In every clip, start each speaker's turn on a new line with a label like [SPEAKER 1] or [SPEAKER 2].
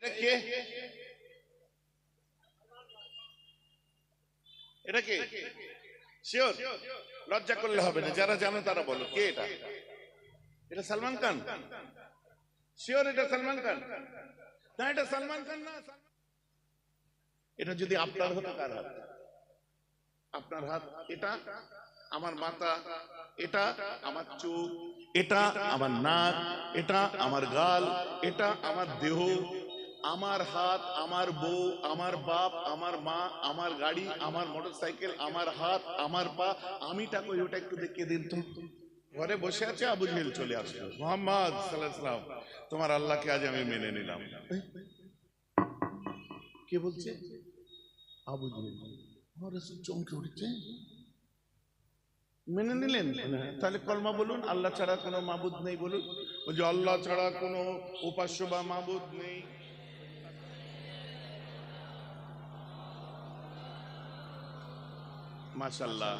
[SPEAKER 1] এটা কে? এটা কে? শিওর? লজ্জা করলে হবে না, যারা জানো তারা বলো কে এটা? এটা সালমান খান? শিওর এটা সালমান খান? না এটা সালমান খান না। এটা যদি আপনার হতো কার হাত? আপনার হাত। এটা আমার মাথা, এটা আমার চোখ, এটা আমার নাক, এটা আমার গাল, এটা আমার দেহ, আমার হাত, আমার বউ, আমার বাপ, আমার মা, আমার গাড়ি, আমার মোটরসাইকেল, আমার হাত, আমার পা। আমিটা কই ওটা একটু দেখিয়ে দিন তো। ঘরে বসে আছে, আবু জেহেল চলে আসলো। মুহাম্মদ সাল্লাল্লাহু আলাইহি ওয়াসাল্লাম, তোমার আল্লাহকে আজ আমি মেনে নিলাম। কে বলছে? আবু জেহেল। আমার রাসূল চমকে উঠছে, মেনে নিলেন? তাহলে কলমা বলুন, আল্লাহ ছাড়া কোনো মাবুদ নেই বলুন। বলছে আল্লাহ ছাড়া কোনো উপাস্য বা মাবুদ নেই। মাশাআল্লাহ,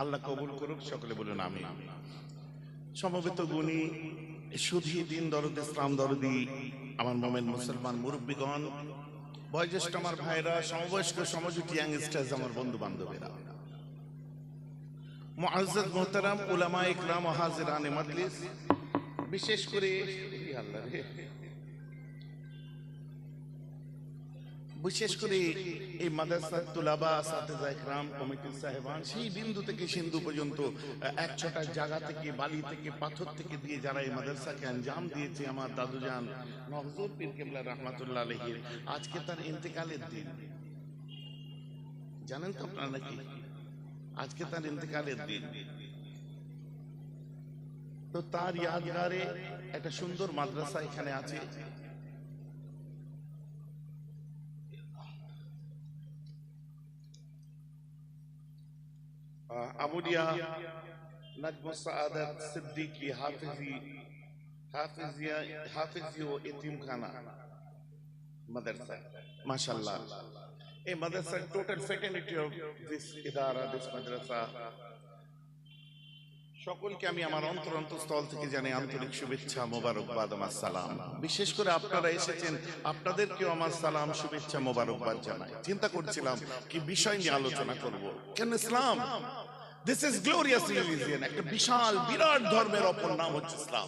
[SPEAKER 1] আল্লাহ কবুল করুক, সকলে বলুন আমিন। সমবেত গুণী সুধী দিন দরদ ইসলাম দরদি আমার মোমেন মুসলমান মুরব্বীগণ, বয়োজ্যেষ্ঠ আমার ভাইরা, সমবয়স্ক সমজুটি ইয়াংস্টার্স, আমার বন্ধু বান্ধবেরা, মুআজ্জাজ মুহতারাম উলামা ইকরাম ও হাজিরানে মাজলিস, বিশেষ করে এই মাদ্রাসার তুলাবা সাতেজা ইকরাম কমিটির সাহেবান, সেই বিন্দু থেকে সিন্ধু পর্যন্ত এক ছটা জায়গা থেকে, বালি থেকে, পাথর থেকে দিয়ে যারা এই মাদ্রাসাকে আঞ্জাম দিয়েছে, আমার দাদুজান নহজুর পীর কেবলা রাহমাতুল্লাহ আলাইহি, আজকে তার ইন্তেকালের দিন। জানেন তো আপনারা নাকি? আজকে তার ইন্তেকালের দিন। তো তার ইয়াদগারে একটা সুন্দর মাদ্রাসা এখানে আছে। আবুলিয়া নাজমুস সাআদাত সিদ্দিকী হাফিজি ও এতিমখানা মাদ্রাসা। মাশাআল্লাহ, এই মাদ্রাসার টোটাল ফ্যাটার্নিটি অফ দিস ইদারা, দিস মাদ্রাসা, সকলকে আমি আমার অন্তরস্থল থেকে জানাই আন্তরিক শুভেচ্ছা, মোবারকবাদ, আমার সালাম। বিশেষ করে আপনারা এসেছেন, আপনাদেরকেও আমার সালাম, শুভেচ্ছা, মোবারকবাদ জানাই। চিন্তা করছিলাম কি বিষয় নিয়ে আলোচনা করব। কেন ইসলাম, দিস ইজ গ্লোরিয়াস রিলিজিয়ন, একটা বিশাল বিরাট ধর্মের অপর নাম হচ্ছে ইসলাম।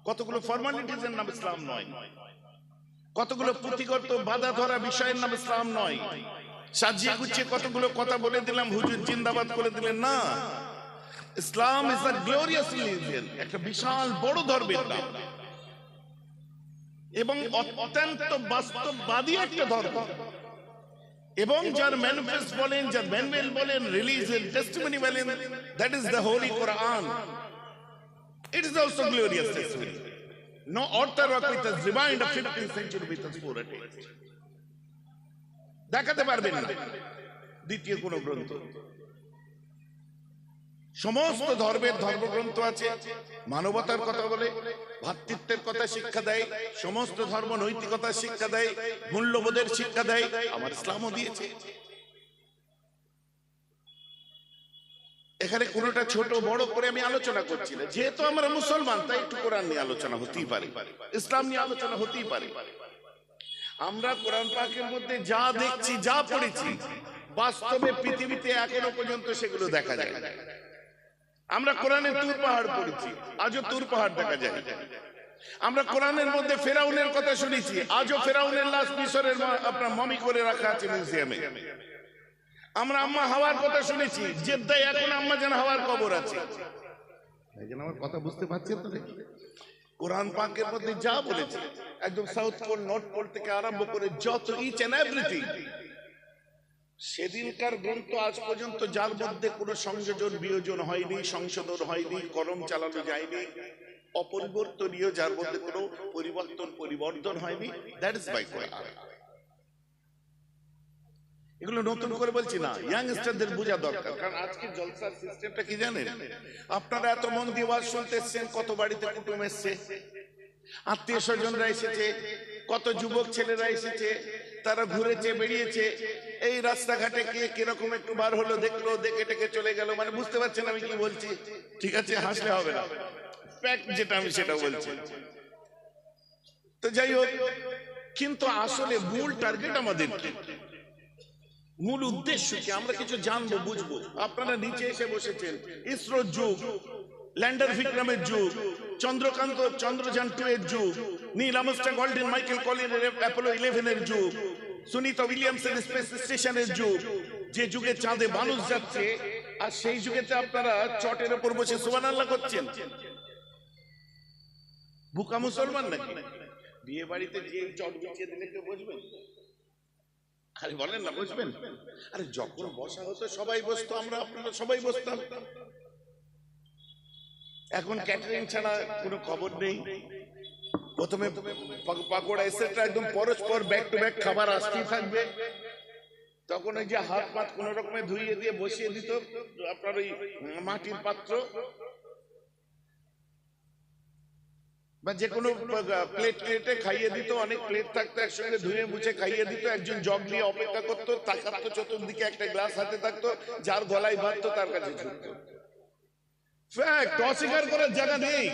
[SPEAKER 1] কতগুলো ফর্মালিটিজের নাম ইসলাম নয়, কতগুলো পুঁথিগত বাধা ধরা বিষয়ের নাম ইসলাম নয়, সাজিয়ে গুছিয়ে কতগুলো কথা বলে দিলাম, হুজুর জিন্দাবাদ করে দিলেন না। ইসলাম ইজ আ গ্লোরিয়াস রিলিজিয়ন, একটা বিশাল বড় ধর্মের নাম এবং অত্যন্ত বাস্তববাদী একটা ধর্ম। এবং যার ম্যানিফেস্ট বলেন, যার ম্যানুয়াল বলেন, রিলিজিয়ন টেস্টিমনি বলেন, that is the Holi Quran. It is also glorious testimony. No author of it has remained a 15th century with us for a text. দেখাতে পারবেন না দ্বিতীয় কোন গ্রন্থ। সমস্ত ধর্মের ধর্মগ্রন্থ আছে, মানবতার কথা বলে, ভ্রাতৃত্বের কথা শিক্ষা দেয়, সমস্ত ধর্ম নৈতিকতার শিক্ষা দেয়, মূল্যবোধের শিক্ষা দেয়, আমার ইসলামও দিয়েছে। এখানে কোনটা ছোট বড় করে আমি আলোচনা করছি না, যেহেতু আমরা মুসলমান তাই একটু কোরআন নিয়ে আলোচনা হতেই পারে, ইসলাম নিয়ে আলোচনা হতেই পারে। আমরা কোরআন পাকের মধ্যে যা দেখছি, যা পড়েছি, বাস্তবে পৃথিবীতে এখনো পর্যন্ত সেগুলো দেখা যায়। আমরা কোরআনে তুর পাহাড় পড়েছি, আজও তুর পাহাড় দেখা যায়। আমরা কোরআনের মধ্যে ফেরাউনের কথা শুনেছি, আজও ফেরাউনের লাশ মিশরের আপনার মমি করে রাখা আছে মিউজিয়ামে। আমরা আম্মা হাওয়ার কথা শুনেছি, জেদ্দায় এখন আম্মা জান হাওয়ার কবর আছে। আমার কথা বুঝতে পারছেন তো? কোরআন পাকের মধ্যে যা বলেছে, একদম সাউথ পোল, নর্থ পোল থেকে আরম্ভ করে যত ইচ এন্ড এভরিথিং, সেদিনকার গ্রন্থ আজ পর্যন্ত যার মধ্যে কোনো সংযোজন বিয়োজন হয়নি, সংশোধন হয়নি, কলম চালানো যায়নি, অপরিবর্তনীয়, যার মধ্যে কোনো পরিবর্তন হয়নি, দ্যাট ইজ বাই কোরআন। এগুলো নতুন করে বলছি না, ইয়াংস্টারদের বোঝা দরকার। কারণ আজকে জলসার সিস্টেমটা কি জানেন? আপনারা এত মন দিয়ে ওয়াজ শুনতে এসেছেন, কত বাড়িতে কুটুম এসছে, আত্মীয় স্বজনরা এসেছে, কত যুবক ছেলেরা এসেছে, তারা ঘুরেছে, বেরিয়েছে, এই রাস্তাঘাটে কে কিরকম একটু বার হলো, দেখলো, দেখে টেকে চলে গেল। মানে বুঝতে পারছেন আমি কি বলছি? ঠিক আছে, হাসলে হবে না, ফ্যাক্ট যেটা আমি সেটা বলছি। তো যাই হোক, কিন্তু আসলে মূল টার্গেট আমাদের কি, মূল উদ্দেশ্য কি, আমরা কিছু জানবো বুঝবো। আপনারা নিচে এসে বসেছেন, ইসরোর যুগ, ল্যান্ডার বিক্রমের যুগ, চন্দ্রযান 2 এর যুগ, নীল আর্মস্ট্রং, অল্ড্রিন মাইকেল কলিনের অ্যাপোলো 11 এর যুগ, সুনিতা উইলিয়ামসের স্পেস স্টেশনের যুগ, যে যুগে চাঁদে মানুষ যাচ্ছে, আর সেই যুগেতে আপনারা চটের উপর বসে সুবহানাল্লাহ করছেন। বুকা মুসলমান নাকি? বিয়ে বাড়িতে যে চট বিছিয়ে দিলে কেউ বসবেন? খালি বলেন না বসবেন। আরে যখন বসা হতো সবাই বসতো, আমরা আপনারা সবাই বসতাম। এখন ক্যাটারিং ছাড়া কোনো খবর নেই। প্রথমে পাকোড়া এসেটা একদম পরস্পর ব্যাক টু ব্যাক খাবার আসতেই থাকবে। তখন ওই যে হাত পাত কোন রকমে ধুইয়ে দিয়ে বসিয়ে দিত আপনার ওই মাটির পাত্র বা যে কোনো প্লেটে খাইয়ে দিত, অনেক প্লেট থাকতো একসঙ্গে ধুয়ে মুছে খাইয়ে দিত। একজন জগ নিয়ে অপেক্ষা করতো, তাকাতো চতুর্দিকে, একটা গ্লাস হাতে থাকতো, যার গলায় বাঁধতো তার কাছে ছুটতো। ফ্যাক্ট, অস্বীকার করার জায়গা নেই।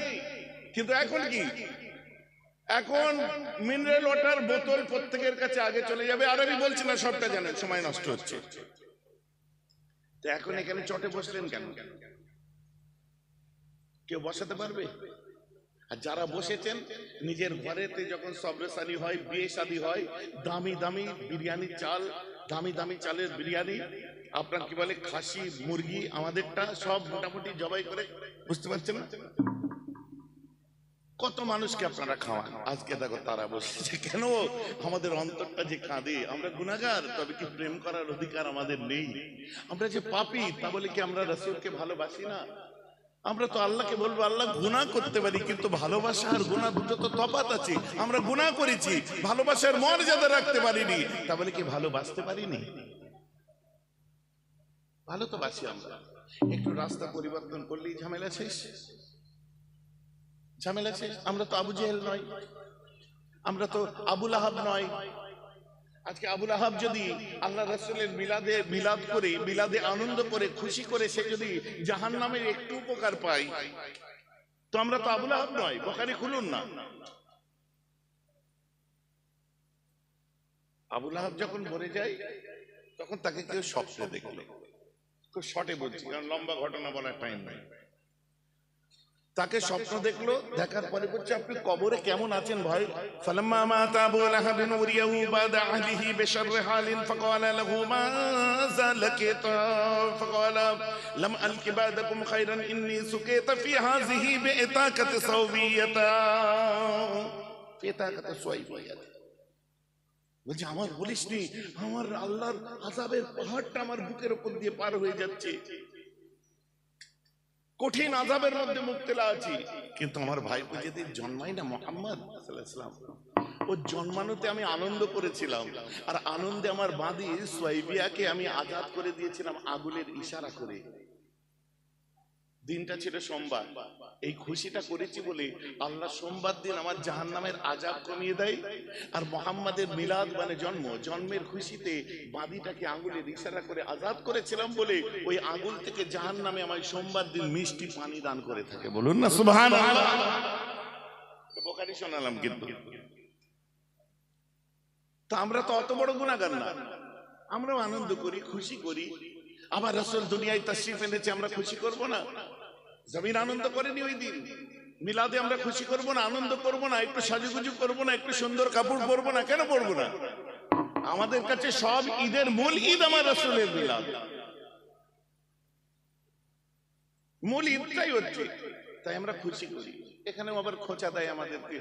[SPEAKER 1] কিন্তু এখন কি, এখন মিনারেল ওয়াটার বোতল প্রত্যেকের কাছে আগে চলে যাবে। আর আমি বলছি না সবটা জানেন, সময় নষ্ট হচ্ছে। তো এখন এখানে চটে বসলেন কেন? কেউ বসাতে পারবে? আর যারা বসেছেন, নিজের ঘরেতে যখন সবরেসানি হয়, বিয়ে শাদী হয়, দামি দামি বিরিয়ানির চাল, দামি দামি চালের বিরিয়ানি, আপনার কি বলে খাসি মুরগি, আমাদেরটা সব মোটামুটি জবাই করে, বুঝতে পারছেন না কত মানুষকে আপনারা খাওয়ান। আজকে দেখো তারা বসেছে কেন? আমাদের অন্তরটা যে কাঁদে। আমরা গুনাহগার, তবে কি প্রেম করার অধিকার আমাদের নেই? আমরা যে পাপী, তা বলে কি আমরা রাসূলকে ভালোবাসি না? আমরা তো আল্লাহকে বলবো আল্লাহ, গুনাহ করতে পারি, কিন্তু ভালোবাসা আর গুনাহ দুটো তো তফাৎ আছে। আমরা গুনাহ করেছি, ভালোবাসার মর্যাদা রাখতে পারিনি, তা বলে কি ভালোবাসতে পারিনি? ভালো তো বাসি আমরা, একটু রাস্তা পরিবর্তন করলেই ঝামেলা শেষ, ঝামেলা শেষ। আমরা তো আবু জেহেল নয়, আমরা তো আবু লাহাব নয়। আজকে আবু লাহাব যদি আল্লাহ রাসূলের মিলাদ করে, মিলাদে আনন্দ করে, খুশি করে, সে যদি জাহান্নামের একটু উপকার পায়, তো আমরা তো আবু লাহাব নয়। বুখারী খুলুন না। আবু লাহাব যখন মরে যায়, তখন তাকে কেউ স্বপ্নে দেখলো। খুব শর্টে বলছি, কারণ লম্বা ঘটনা বলার টাইম নাই। তাকে স্বপ্ন দেখলো, দেখার পরে বলছে আপনি কবরে কেমন আছেন ভাই? ফালাম্মা মাতা আবু লাহাবিন উরিয়াহু বাদা আহলিহি বিশররি হালিন ফাকালা লাহু মা যালাকিতা ফাকালা লাম আলকি বাদাকুম খায়রান ইন্নী সুকিতা ফি হাযিহি বিইতাকাতি সাওবিয়াতা ইতাকাতি সাওবিয়াতা। বলছে আমার বলিসনি, আমার আল্লাহর আযাবের পাহাড়টা আমার বুকের উপর দিয়ে পার হয়ে যাচ্ছে, কঠিন আযাবের মধ্যে মুবতলা আছি। কিন্তু আমার ভাইপো যেদিন জন্মায় না, মুহাম্মদ সাল্লাল্লাহু আলাইহি ওয়াসাল্লাম, ও জন্মানোতে আমি আনন্দ করেছিলাম, আর আনন্দে আমার বাঁধি সুয়াইবিয়াকে আমি আজাদ করে দিয়েছিলাম আগুনের ইশারা করে। দিনটা ছিল সোমবার। এই খুশিটা করেছি বলে আল্লাহ সোমবার দিন আমার জাহান্নামের আযাব কমিয়ে দেয়। আর মুহাম্মাদের মিলাদ মানে জন্ম, জন্মের খুশিতে বাঁধিটাকে আঙ্গুলের ইশারা করে আজাদ করেছিলাম বলে ওই আঙ্গুল থেকে জাহান্নামে আমায় সোমবার দিন মিষ্টি পানি দান করে থাকে। বলুন না সুবহানাল্লাহ। বুখারী শোনালাম। কিন্তু তো আমরা তো অত বড় গুনাহগার না, আমরাও আনন্দ করি, খুশি করি। আবার রাসূল দুনিয়ায় তাশরীফ এনেছে, আমরা খুশি করব না? জমিন আনন্দ করেনি ওই দিন? মিলাদে আমরা খুশি করব না, আনন্দ করব না, একটু সাজুগুজু করব না, একটু সুন্দর কাপড় পরবো না? কেন পরবো না? আমাদের কাছে সব ঈদের মূল ঈদ আমার রাসূলের মিলাদ, মূল ঈদটাই হচ্ছে, তাই আমরা খুশি করি। এখানেও আবার খোঁচা দেয় আমাদেরকে।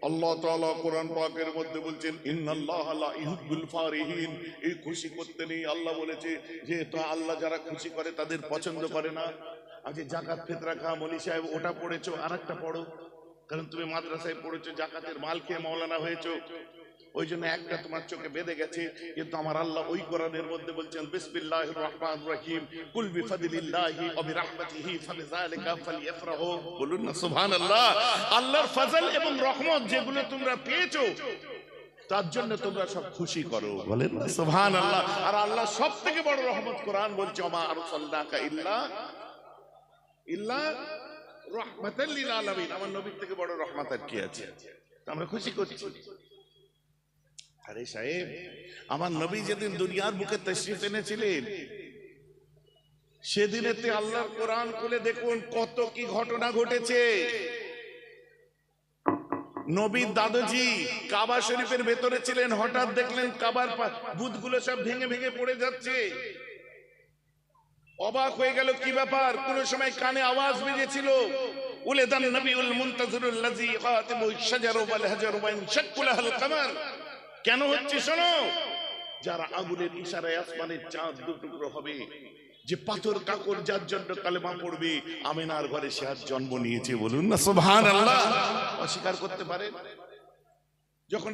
[SPEAKER 1] আল্লাহ তাআলা কোরআন পাকের মধ্যে বলছেন ইন্নাল্লাহা লা ইউহিব্বুল ফারিহিন। এই খুশি করতে নেই, আল্লাহ বলেছে যে তো আল্লাহ যারা খুশি করে তাদের পছন্দ করে না। আজকে জাকাত ফিতরা খা, মনি সাহেব ওটা পড়েছো, আরেকটা পড়ো, কারণ তুমি মাদ্রাসায় পড়েছো, জাকাতের মাল খেয়ে মাওলানা হয়েছো, ওই জন্য একটা তোমার চোখে বেঁধে গেছে। কিন্তু আমার আল্লাহ ওই কোরআনের মধ্যে বলছেন বিসমিল্লাহির রহমানির রহিম, কুল বিফাদলিল্লাহি ওয়া বিরাহমাতিহি ফাবিযালিকা ফালইফরাহু। বলুন না সুবহানাল্লাহ। আল্লাহর ফজল এবং রহমত যেগুলো তোমরা পেয়েছো, তার জন্য তোমরা সব খুশি করো। বলেন না সুবহানাল্লাহ। আর আল্লাহ সবথেকে বড় রহমত, কোরআন বলছে ওমা আরসালনাকা ইল্লা রাহমাতাল লিল আলামিন। আমার নবীর থেকে বড় রহমত আর কি আছে? আমরা খুশি করছি। আরে সাহেব, আমার নবী যেদিন দুনিয়ার বুকে তাশরীফ এনেছিলেন, সেদিনেতে আল্লাহর কোরআন খুলে দেখুন কত কি ঘটনা ঘটেছে। নবীর দাদুজি কাবা শরীফের ভেতরে ছিলেন, হঠাৎ দেখলেন কাবার বুতগুলো সব ভেঙে ভেঙে পড়ে যাচ্ছে। অবাক হয়ে গেল, কি ব্যাপার? কোন সময় কানে আওয়াজ বেজেছিল, উলিদান নবিউল মুনতাজিরুল লাযী ইয়াতিবু শাজারু ওয়াল হাজারু ওয়া ইনশাক্কুলাল কামার। কেন হচ্ছে শোনো, যারা আগুনের ইশারায় আসমানের চাঁদ দুটুকরো হবে, যে পাথর কাকর যার জন্য কালেমা পড়বে, আমিনার ঘরে সে আজ জন্ম নিয়েছে, বলুন না সুবহানাল্লাহ। অস্বীকার করতে পারেন? যখন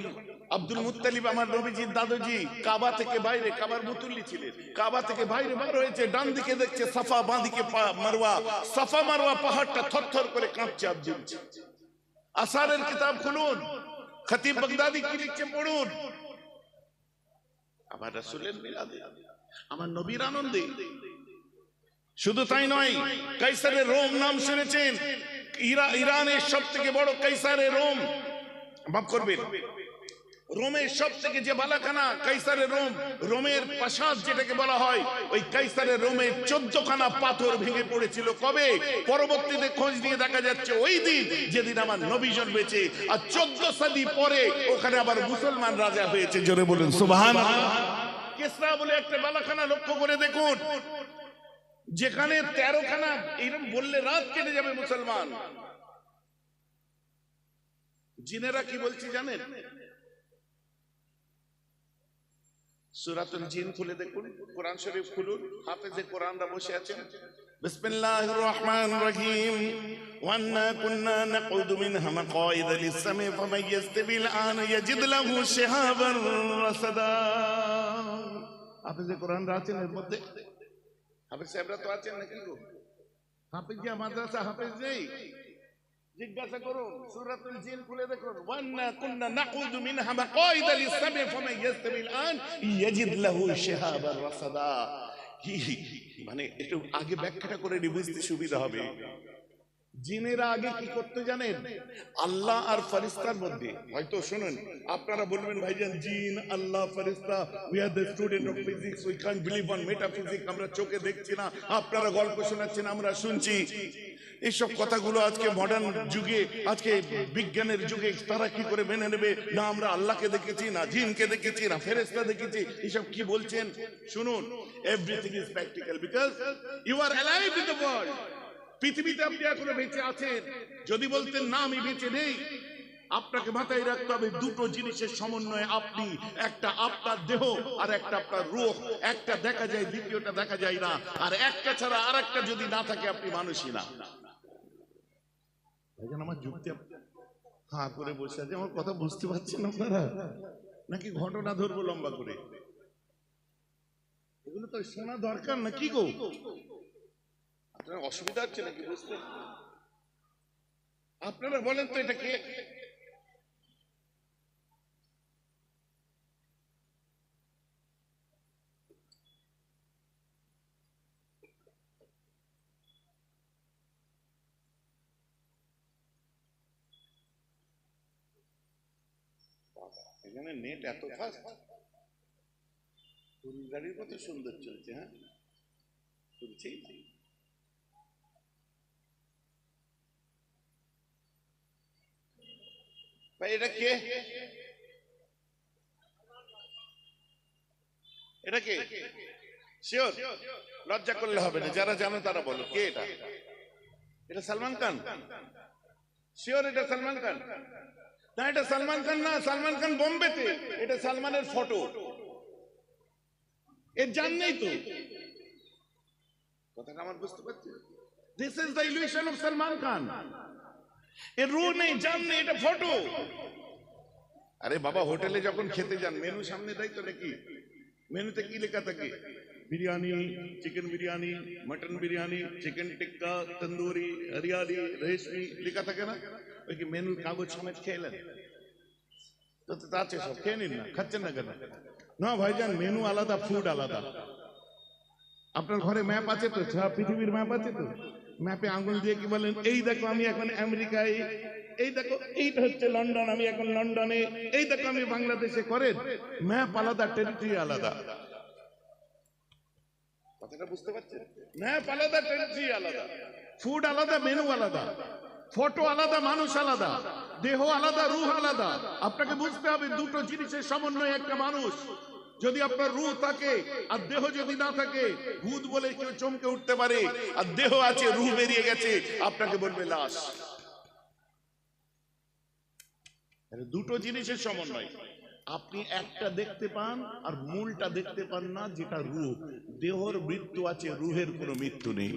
[SPEAKER 1] আব্দুল মুত্তালিব আমার নবীজির দাদুজি কাবা থেকে বাইরে, কাবার মুতুল্লি ছিলেন, কাবা থেকে বাইরে বার হয়েছে, ডান দিকে দেখছে সাফা, বাঁ দিকে মারওয়া, সাফা মারওয়া পাহাড়টা থরথর করে কাঁপছে আর জ্বলছে। আসারের কিতাব খুলুন, খতিব বাগদাদি কি লিখছে পড়ুন। আমার রাসূলের মিলাদে, আমার নবীর আনন্দে। শুধু তাই নয়, কাইসারের রোম নাম শুনেছেন? ইরানের সব থেকে বড় কাইসারের রোম, মাফ করবেন, রোমের সব থেকে যে বালাখানা কাইসারের রোম, রোমের প্রাসাদ যেটাকে বলা হয়, ওই কাইসারের রোমে 14খানা পাথর ভেঙে পড়েছিল। কবে? পরবর্তীতে খোঁজ নিয়ে দেখা যাচ্ছে ওই দিন যেদিন আমার নবী জন্মেছে, আর 14 সদি পরে ওখানে আবার মুসলমান রাজা হয়েছে। জোরে বলুন সুবহানাল্লাহ। কিসরা বলে একটা বালাখানা লক্ষ্য করে দেখুন, যেখানে 13খানা, এরকম বললে রাত কেটে যাবে মুসলমান। জিনেরা কি বলছি জানেন? সূরাতুল জিন খুলে দেখুন, কোরআন শরীফ খুলুন, হাফেজে কোরআনরা বসে আছেন। বিসমিল্লাহির রহমানির রহিম। ওয়ান্না কুন্না নাকুদু মিনহা মাকাইদা লিস-সামি ফামান ইয়াস্তাবিল আন ইয়াজিদ লাহু শিহাবান রাসাদা। হাফেজে কোরআনরা আছেন এর মধ্যে? হাফেজ সাহেবরা তো আছেন নাকি গো? হাফেজিয়া মাদ্রাসা হাফেজ নেই? জিজ্ঞাসা করুন, সূরাতুল জিন খুলে দেখুন। ওয়ান্না কুন্না নাকুদু মিনহা মাকাইদা লিস-সামি ফামান ইয়াস্তাবিল আন ইয়াজিদ লাহু শিহাবান রাসাদা। মানে একটু আগে ব্যাখ্যাটা করে বুঝতে সুবিধা হবে। জিনেরা আগে কি করতে জানেন? আল্লাহ আর ফেরেশতার মধ্যে, হয়তো শুনুন আপনারা বলবেন ভাইজান জিন আল্লাহ ফেরেশতা, we are the student of physics, we can't believe on metaphysics. আমরা চোখে দেখছি না, আপনারা গল্প শোনাচ্ছেন, আমরা শুনছি। এইসব কথাগুলো আজকে মডার্ন যুগে, আজকে বিজ্ঞানের যুগে তারা কি করে মেনে নেবে? না আমরা আল্লাহকে দেখেছি, না জিনকে দেখেছি, না ফেরেশতা দেখেছি। এসব কি বলছেন শুনুন। Everything is practical because you are alive in the world. পৃথিবীতে আপনি এখনো বেঁচে আছেন। যদি বলতেন না আমি বেঁচে নেই, আপনাকে মাথায় রাখতে হবে দুটো জিনিসের সমন্বয়ে আপনি, একটা আপনার দেহ আর একটা আপনার রূহ। একটা দেখা যায়, দ্বিতীয়টা দেখা যায় না, আর একটা ছাড়া আর একটা যদি না থাকে আপনি মানুষই না। আমার যুক্তি হা করে বসে আছে, আমার কথা বুঝতে পারছেন আপনারা? নাকি ঘটনা ধরবো লম্বা করে? এগুলো তো শোনা দরকার না কি গো? আপনার অসুবিধা হচ্ছে নাকি বুঝতে? আপনারা বলেন তো এটা কে? এখানে নেট এত ফাস্ট, গাড়ির কত সুন্দর চলছে। হ্যাঁ চলছে। ভাই এটা কে? এটা কে? শিওর? লজ্জা করলে হবে না, যারা জানো তারা বলো কে এটা? এটা সালমান খান? শিওর এটা সালমান খান? না এটা সালমান খান না, সালমান খান বোম্বেতে। এটা সালমানের ফটো। এর জান নেই তো, কথাটা আমার বুঝতে পারছি। This is the illusion of Salman Khan. এর রূহ নেই, জান নেই, এটা ফটো। আরে বাবা, হোটেলে যখন খেতে যান মেনু সামনে দেয় তো নাকি? মেনুতে কি লেখা থাকে? Biryani, chicken biryani, mutton biryani, chicken tikka, tandoori, hariyali, reshmi লেখা থাকে না? ওই কি মেনু কাগজ সমেত খেলেন? তো আছে, সব খেয়ে নিন না, খাচ্ছেন না কেন? না ভাইজান, মেনু আলাদা, ফুড আলাদা। আপনার ঘরে ম্যাপ আছে তো? পৃথিবীর ম্যাপ আছে তো? ম্যাপে আঙ্গুল দিয়ে কি বলেন, এই দেখো আমি এখন আমেরিকায় এই দেখো এইটা হচ্ছে লন্ডন, আমি এখন লন্ডনে, এই দেখো আমি বাংলাদেশে, করেন ম্যাপ আলাদা, টেরিটরি আলাদা। কথাটা বুঝতে পারছেন? ম্যাপ আলাদা, টেরিটরি আলাদা, ফুড আলাদা, মেনু আলাদা, ফটো আলাদা, মানুষ আলাদা, দেহ আলাদা, রূহ আলাদা। আপনাকে বুঝতে হবে দুটো জিনিসের সমন্বয়ে একটা মানুষ। যদি আপনার রূহ থাকে আর দেহ যদি না থাকে, ভূত বলে কেউ চমকে উঠতে পারে, আর দেহ আছে, রূহ বেরিয়ে গেছে, আপনাকে বলবে লাশ। দুটো জিনিসের সমন্বয়। আপনি একটা দেখতে পান আর মূলটা দেখতে পান না, যেটা রূহ। দেহর মৃত্যু আছে, রূহের কোনো মৃত্যু নেই।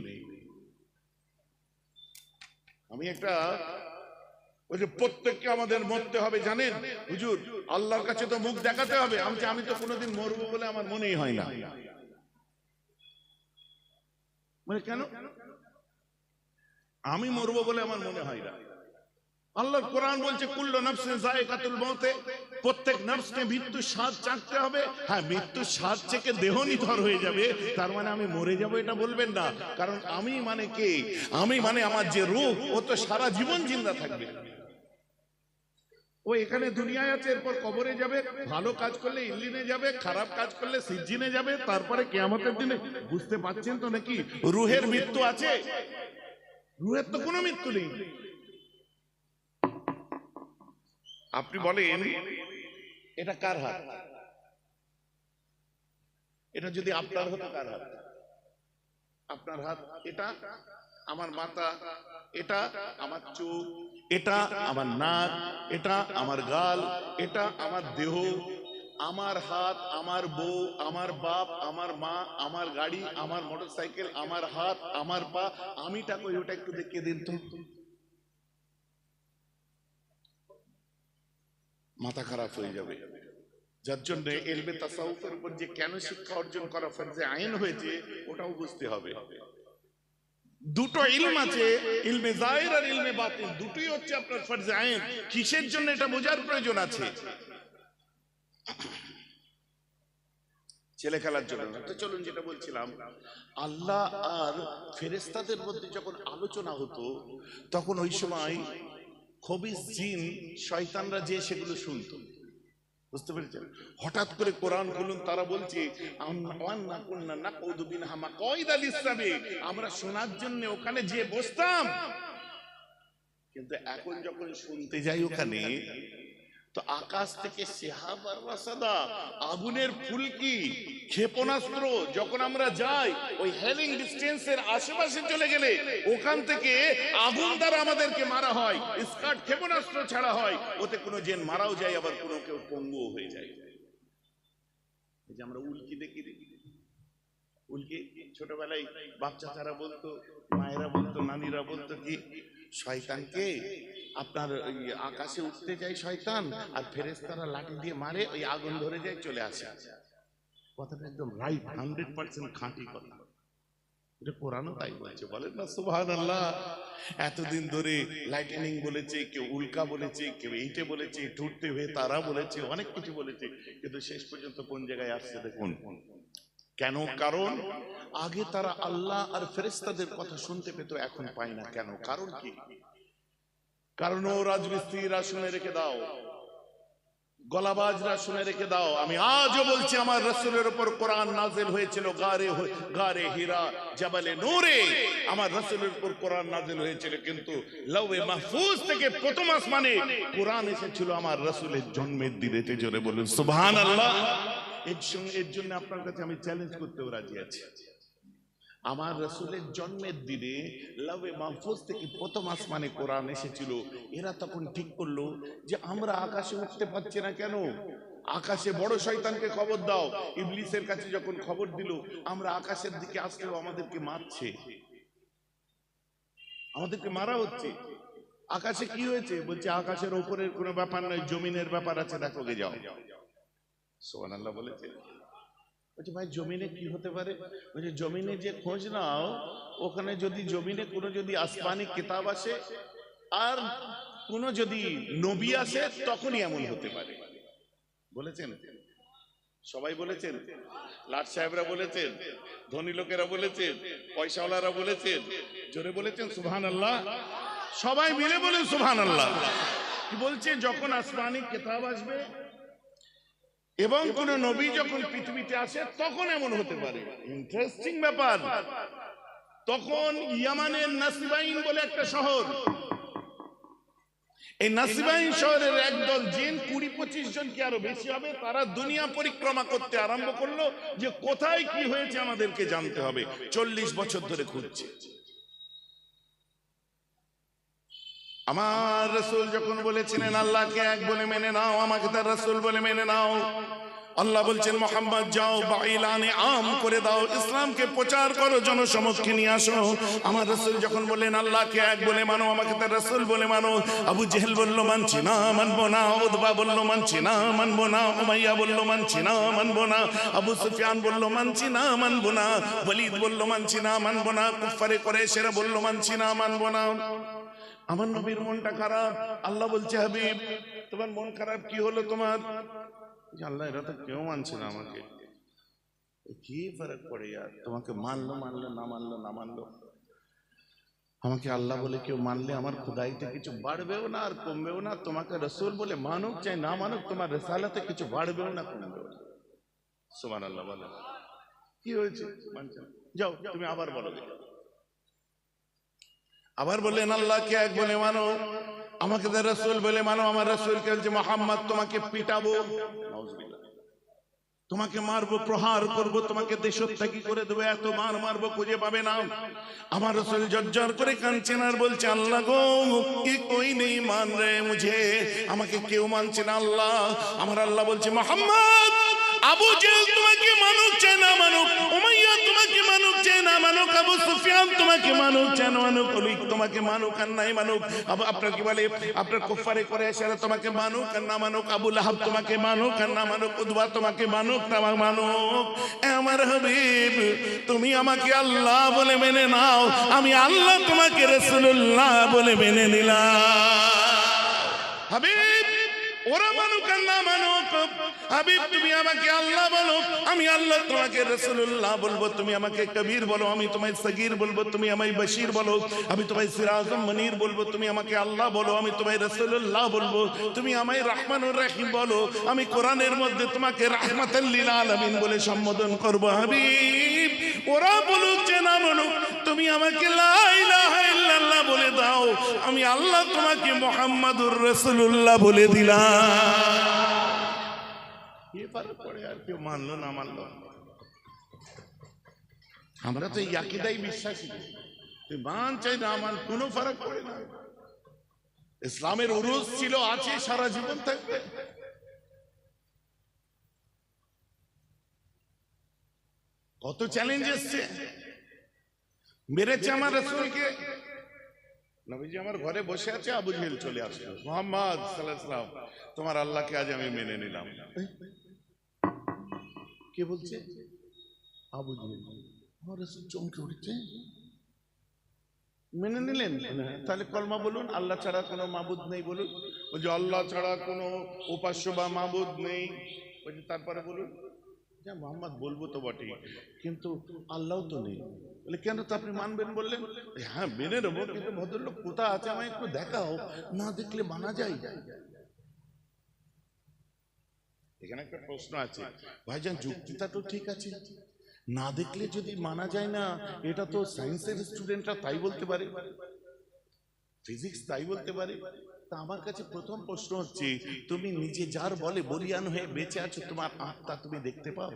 [SPEAKER 1] আমি একটা, ওই যে প্রত্যেককে আমাদের মরতে হবে জানেন হুজুর, আল্লাহর কাছে তো মুখ দেখাতে হবে। আমি তো কোনোদিন মরবো বলে আমার মনেই হয় না। মানে কেন? আমি মরবো বলে আমার মনে হয় না। আল্লাহর কোরআন বলছে কুল্লু নাফসিন যায়কাতুল মউত, প্রত্যেক নফসকে মৃত্যুর স্বাদ চাখতে হবে। হ্যাঁ, মৃত্যুর স্বাদ চেখে দেহ নিথর হয়ে যাবে, তার মানে আমি মরে যাব এটা বলবেন না। কারণ আমি মানে কে? আমি মানে আমার যে রূহ, ও তো সারা জীবন জিন্দা থাকবে। ও এখানে দুনিয়ায় আছে, এরপর কবরে যাবে, ভালো কাজ করলে ইল্লিনে যাবে, খারাপ কাজ করলে সিজ্জিনে যাবে, তারপরে কিয়ামতের দিনে। বুঝতে পারছেন তো নাকি? রূহের মৃত্যু আছে, রূহের তো কোনো মৃত্যু নেই। আপনি বলেন এটা কার হাত? এটা যদি আপনার হতো কার হাত? আপনার হাত। এটা আমার মাথা, এটা আমার চোখ, এটা আমার নাক, এটা আমার গাল, এটা আমার দেহ, আমার হাত, আমার বউ, আমার বাপ, আমার মা, আমার গাড়ি, আমার মোটরসাইকেল, আমার হাত, আমার পা। আমিটা কই? ওটা একটু দেখিয়ে দিন তো। মাথা খারাপ হয়ে যাবে। যার জন্য ইলমে তাসাউফের উপর যে কেন শিক্ষা অর্জন করা ফরজে আইন হয়েছে, ওটাও বুঝতে হবে। দুটো ইলম আছে, ইলমে জাহির আর ইলমে বাতিন, দুটোই হচ্ছে আপনার ফরজে আইন। কিসের জন্য এটা বোঝার প্রয়োজন আছে। ছেলে খেলার জন্য না। তো চলুন, যেটা বলছিলাম, আল্লাহ আর ফেরেশতাদের মধ্যে যখন আলোচনা হতো, তখন ওই সময় খবিস জিন শয়তানরা যে সেগুলো শুনতো। বুঝতে পেরেছেন? হঠাৎ করে কোরআন খুলুন, তারা বলছে আমরা শোনার জন্য ওখানে যে বসতাম। কিন্তু এখন যখন শুনতে যাই ওখানে, তো আকাশ থেকে শিহাব আর রাসাদা, আগুনের ফুলকি, ক্ষেপণাস্ত্র, যখন আমরা যাই ওই হেলিং ডিস্টেন্সের আশেপাশে চলে গেলে ওখান থেকে আগুন দ্বারা আমাদেরকে মারা হয়, স্কার্ট ক্ষেপণাস্ত্র ছাড়া হয়, ওতে কোনো জেন মারাও যায়, আবার কোনো কেউ পঙ্গুও হয়ে যায়। এই যে আমরা উল্কি দেখি, উল্কি ছোটবেলায় বাচ্চা ছাড়া বলতো, মায়েরা বলতো, নানিরা বলতো কি, শয়তানকে আপনার ওই আকাশে উঠতে যায় শয়তান, আর ফেরেশতারা লাঠি দিয়ে মারে, ওই আগুন ধরে যায়, চলে আসে। কথাটা একদম রাইট, 100% খাঁটি কথা। এটা কোরআনও তাই বলছে, বলেন না সুবহানাল্লাহ। এতদিন ধরে লাইটেনিং বলেছে, কেউ উল্কা বলেছে, কেউ এইটে বলেছে, ঠুটতে হয়ে তারা বলেছে, অনেক কিছু বলেছে, কিন্তু শেষ পর্যন্ত কোন জায়গায় আসছে দেখুন। কেন? কারণ আগে তারা আল্লাহ আর ফেরেশতাদের কথা শুনতে পেত, এখন পায় না। কেন? কারণ কি? কারণ ও রাজমিস্ত্রিরা শুনে রেখে দাও, গলাবাজরা শুনে রেখে দাও, আমি আজও বলছি, আমার রাসূলের উপর কোরআন নাযিল হয়েছিল গারে হিরা, জাবালে নূরে। আমার রাসূলের উপর কোরআন নাযিল হয়েছিল, কিন্তু লৌহে মাহফুজ থেকে প্রথম আসমানে কোরআন এসেছিল আমার রাসূলের জন্মের দিনে। জোরে বলুন সুবহানাল্লাহ। এর জন্য আপনার কাছে আমি চ্যালেঞ্জ করতেও রাজি আছি। আমার রাসূলের জন্মের দিনে লৌহে মাহফুজ থেকে প্রথম আসমানে কোরআন এসেছিল। এরা তখন ঠিক করলো যে আমরা আকাশে উঠতে পারছি না কেন? আকাশে বড় শয়তানকে খবর দাও। ইবলিসের কাছে যখন খবর দিল আমরা আকাশের দিকে আসলেও আমাদেরকে মারছে, আমাদেরকে মারা হচ্ছে। আকাশে কি হয়েছে? বলছে আকাশের উপরের কোনো ব্যাপার নয়, জমিনের ব্যাপার আছে, দেখো গে যাও। সুবহানাল্লাহ বলেছে। বলছে ভাই জমিনে কি হতে পারে? বলছে জমিনে যে খোঁজ নাও, ওখানে যদি জমিনে কোনো যদি আসমানি কিতাব আসে আর কোনো যদি নবী আসে, তখনই এমন হতে পারে। বলেছেন সবাই, বলেছেন লাট সাহেবরা বলেছেন, ধনী লোকেরা বলেছেন, পয়সাওয়ালারা বলেছেন, জোরে বলেছেন সুবহানাল্লাহ। সবাই মিলে বলে সুবহানাল্লাহ। কি বলছে, যখন আসমানি কিতাব আসবে এবং কোন নবী যখন পৃথিবীতে আসে তখন এমন হতে পারে। ইন্টারেস্টিং ব্যাপার। তখন ইয়ামানের নাসিবাইন বলে একটা শহর, এই নাসিবাইন শহরের একদল জিন 20-25 জন কি আরো বেশি হবে, তারা দুনিয়া পরিক্রমা করতে আরম্ভ করলো যে কোথায় কি হয়েছে আমাদেরকে জানতে হবে। 40 বছর ধরে খুঁজছে। আমার রাসূল যখন বলেছিলেন আল্লাহকে এক বলে মেনে নাও, আমাকে তার রাসূল বলে মেনে নাও, আল্লাহ বলছেন মুহাম্মদ যাও বাইলানে আম করে দাও, ইসলামকে প্রচার করো, জনসমক্ষে নিয়ে আসো। আমার রাসূল যখন বললেন আল্লাহকে এক বলে মানো, আমাকে তার রাসূল বলে মানো, আবু জেহেল বলল মানছি না, মানবো না। উতবা বলল মানছি না, মানবো না। উমাইয়া বলল মানছি না, মানবো না। আবু সুফিয়ান বলল মানছি না, মানবো না। ওয়ালিদ বলল মানছি না, মানবো না। কুফারে কুরাইশরা বলল মানছি না, মানবো না। আমার নবীর মনটা খারাপ। আল্লাহ বলছে হাবিব তোমার মন খারাপ কি হলো তোমার? আল্লাহ এরা তো কেউ মানছে না আমাকে, কি ফরক পড়ে यार, তোমাকে মানলো মানলো, না মানলো না মানলো, আমাকে আল্লাহ বলে কেউ মানলে আমার খুদাইতে কিছু বাড়বেও না আর কমবেও না। তোমাকে রাসূল বলে মানুক চাই না মানুক, তোমার রিসালাতে কিছু বাড়বেও না কমবেও না। সুবহানাল্লাহ। বলে কি হয়েছে? মানছে না। যাও তুমি আবার বলো। আবার বললেন আল্লাহকে এক বলে মানো, আমাকে তার রাসূল বলে মানো। আমার রাসূলকে বলছে মুহাম্মদ তোমাকে পিটাবো, নাউজুবিল্লাহ, তোমাকে মারবো, প্রহার করবো, তোমাকে দেশত্যাগী করে দেবো, এত মার মারবো খুঁজে পাবে না। আমার রাসূল জর্জর করে কাঁদছেন আর বলছে আল্লাহ গো কি কোই নেই মান রে মুঝে, আমাকে কেউ মানছে না আল্লাহ। আমার আল্লাহ বলছে মুহাম্মদ আবু জেহেল তোমাকে মানুক চায় না মানুক, উমাইয়া তোমাকে মানুক চায় না মানুক, আবু সুফিয়ান তোমাকে মানুক চায় না মানুক, ওলীদ তোমাকে মানুক আর নাই মানুক, আপনার কি বলে আপনার কুফারে কুরাইশরা তোমাকে মানুক আর না মানুক, আবু লাহাব তোমাকে মানুক আর না মানুক, উতবা তোমাকে মানুক না মানুক, আমার হাবিব তুমি আমাকে আল্লাহ বলে মেনে নাও, আমি আল্লাহ তোমাকে রাসূলুল্লাহ বলে মেনে নিলাম। হাবিব ওরা মানুক আর না মানুক, হাবিব তুমি আমাকে আল্লাহ বলো, আমি আল্লাহ তোমাকে রাসূলুল্লাহ বলবো, তুমি আমাকে কবির বলো, আমি তোমায় সগীর বলবো, তুমি আমায় বশীর বলো, আমি তোমায় সিরাজুম মনির বলবো, তুমি আমাকে আল্লাহ বলো, আমি তোমায় রাসূলুল্লাহ বলবো, তুমি আমায় রহমানুর রহিম বলো, আমি কোরআনের মধ্যে তোমাকে রাহমাতাল লিল আলামিন বলে সম্বোধন করব। হাবিব ওরা বলুক যে না বলুক, তুমি আমাকে লা ইলাহা ইল্লাল্লাহ বলে দাও, আমি আল্লাহ তোমাকে মুহাম্মাদুর রাসূলুল্লাহ বলে দিলাম। ये फर्क पड़े यार, क्यों मान लो ना मान लो, আমরা তো এই আকীদায় বিশ্বাসী, তুই মান চাই না মান কোনো ফারাক পড়ে না। ইসলামের উরুজ ছিল, আছে, সারা জীবন থাকবে। কত চ্যালেঞ্জ এসছে, মেরেছে আমার রাসূলকে। নবীজি আমার ঘরে বসে আছে, আবু জেহেল চলে আসলো, মুহাম্মদ সাল্লাল্লাহু আলাইহি ওয়াসাল্লাম তোমার আল্লাহকে আজ আমি মেনে নিলাম। কে বলছে? আবু জেহেল। আমার রাসূল চমকে উঠছে, মেনে নিলেন? তাহলে কলমা বলুন, আল্লাহ ছাড়া কোনো মাবুদ নেই বলুন। বলছে আল্লাহ ছাড়া কোনো উপাস্য বা মাবুদ নেই। বলছে তারপরে বলুন। যা মোহাম্মদ বলবো তো বটে, কিন্তু আল্লাহ তো নেই। বলে কেন, তো আপনি মানবেন বললেন? হ্যাঁ মেনে নেবো, কিন্তু ভদ্রলোক কোথায় আছে আমায় একটু দেখাও, না দেখলে মানা যায়। এখানে একটা প্রশ্ন আছে ভাইজান, যুক্তিটা তো ঠিক আছে, না দেখলে যদি মানা যায় না, এটা তো সায়েন্সের স্টুডেন্টরা তাই বলতে পারে, ফিজিক্স তাই বলতে পারে। তা আমার কাছে প্রথম প্রশ্ন হচ্ছে, তুমি নিজে যার বলে বলিয়ান হয়ে বেঁচে আছো, তোমার আত্মা তুমি দেখতে পাও?